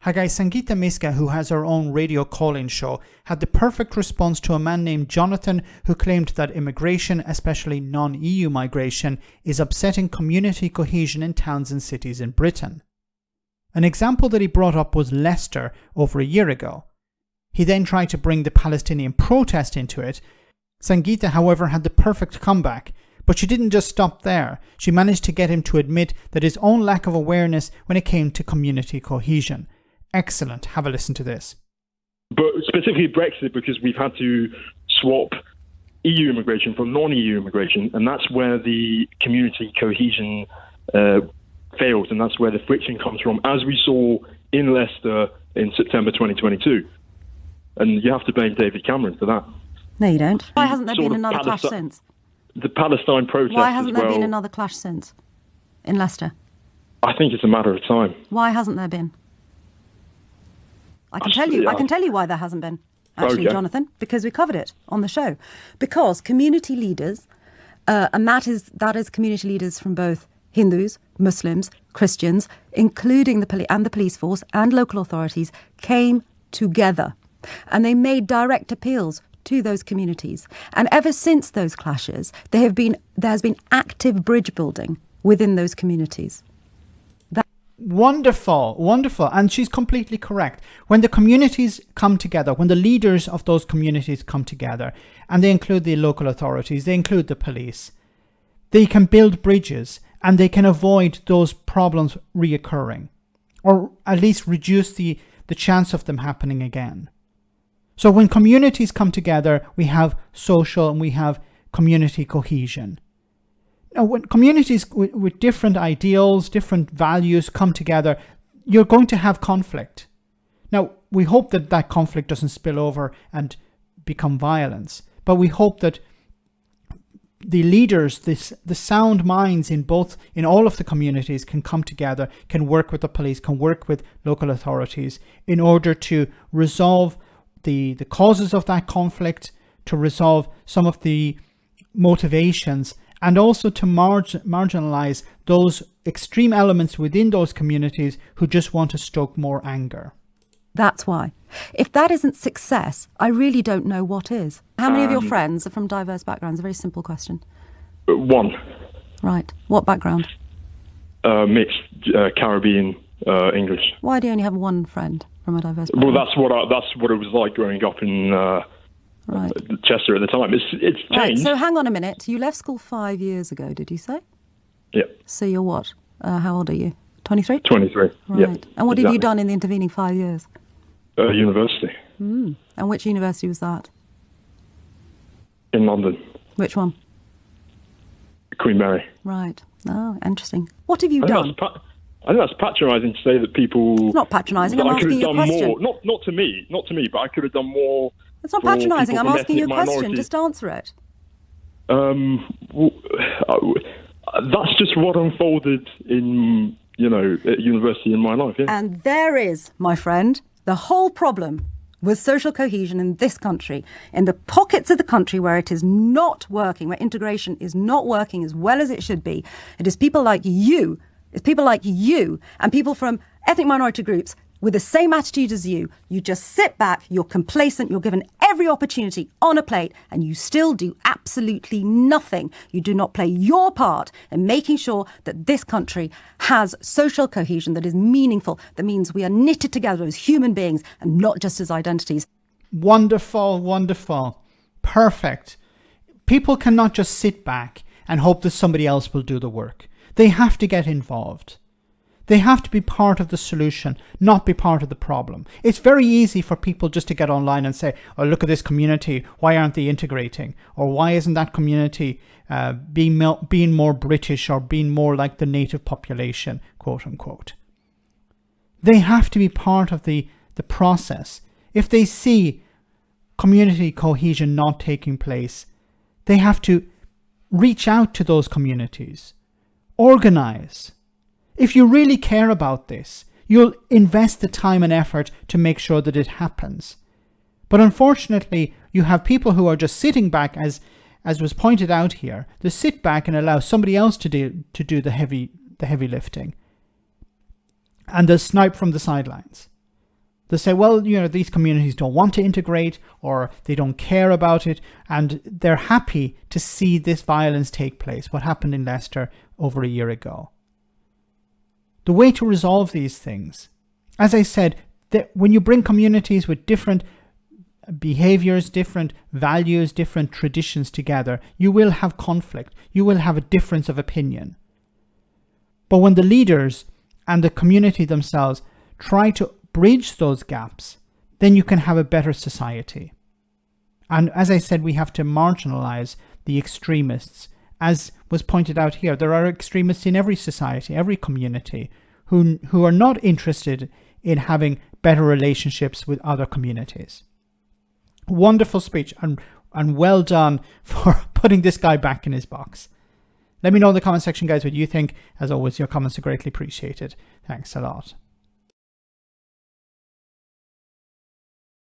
Her guy Sangita Myska, who has her own radio call-in show, had the perfect response to a man named Jonathan who claimed that immigration, especially non-EU migration, is upsetting community cohesion in towns and cities in Britain. An example that he brought up was Leicester over a year ago. He then tried to bring the Palestinian protest into it. Sangita, however, had the perfect comeback. But she didn't just stop there. She managed to get him to admit that his own lack of awareness when it came to community cohesion. Excellent. Have a listen to this. But specifically Brexit, because we've had to swap EU immigration from non-EU immigration, and that's where the community cohesion fails, and that's where the friction comes from, as we saw in Leicester in September 2022. And you have to blame David Cameron for that. No, you don't. Why hasn't there been another clash since? The Palestine protest. Why hasn't there been another clash since in Leicester? I think it's a matter of time. Why hasn't there been? I can tell you why there hasn't been. Actually, okay. Jonathan, because we covered it on the show. Because community leaders, and that is community leaders from both Hindus, Muslims, Christians, including the police force and local authorities, came together, and they made direct appeals to those communities. And ever since those clashes, there has been active bridge building within those communities. Wonderful. And she's completely correct. When the communities come together, when the leaders of those communities come together, and they include the local authorities, they include the police, they can build bridges and they can avoid those problems reoccurring, or at least reduce the chance of them happening again. So when communities come together, we have social and we have community cohesion. Now, when communities with different ideals, different values come together, you're going to have conflict. Now, we hope that that conflict doesn't spill over and become violence, but we hope that the leaders, the sound minds in all of the communities can come together, can work with the police, can work with local authorities in order to resolve the causes of that conflict, to resolve some of the motivations, and also to marginalize those extreme elements within those communities who just want to stoke more anger. That's why. If that isn't success, I really don't know what is. How many of your friends are from diverse backgrounds? A very simple question. One. Right. What background? Mixed, Caribbean, English. Why do you only have one friend from a diverse background? Well, that's what it was like growing up in Chester at the time. It's changed. Right, so hang on a minute. You left school 5 years ago, did you say? Yeah. So you're what? How old are you? 23? 23, right. Yeah. And what have you done in the intervening 5 years? University. And which university was that? In London. Which one? Queen Mary. Right. Oh, interesting. What have you done? I think that's patronising to say that people... It's not patronising, I'm asking you a question. More. Not to me, but I could have done more. It's not patronising, I'm asking you a question, just answer it. That's just what unfolded in, at university in my life, yeah. And there is, my friend, the whole problem with social cohesion in this country, in the pockets of the country where it is not working, where integration is not working as well as it should be. It is people like you. It's people like you and people from ethnic minority groups with the same attitude as you. You just sit back, you're complacent, you're given every opportunity on a plate, and you still do absolutely nothing. You do not play your part in making sure that this country has social cohesion that is meaningful, that means we are knitted together as human beings and not just as identities. Wonderful. Perfect. People cannot just sit back and hope that somebody else will do the work. They have to get involved. They have to be part of the solution, not be part of the problem. It's very easy for people just to get online and say, oh, look at this community, why aren't they integrating? Or why isn't that community being more British or being more like the native population, quote unquote. They have to be part of the process. If they see community cohesion not taking place, they have to reach out to those communities, organize. If you really care about this, you'll invest the time and effort to make sure that it happens. But unfortunately, you have people who are just sitting back, as was pointed out here. They sit back and allow somebody else to do the heavy lifting. And they snipe from the sidelines. They'll say, well, these communities don't want to integrate, or they don't care about it, and they're happy to see this violence take place, what happened in Leicester over a year ago. The way to resolve these things, as I said, that when you bring communities with different behaviors, different values, different traditions together, you will have conflict. You will have a difference of opinion. But when the leaders and the community themselves try to bridge those gaps, then you can have a better society. And as I said, we have to marginalize the extremists. As was pointed out here, there are extremists in every society, every community, who are not interested in having better relationships with other communities. Wonderful speech, and well done for putting this guy back in his box. Let me know in the comment section, guys, what you think. As always, your comments are greatly appreciated. Thanks a lot.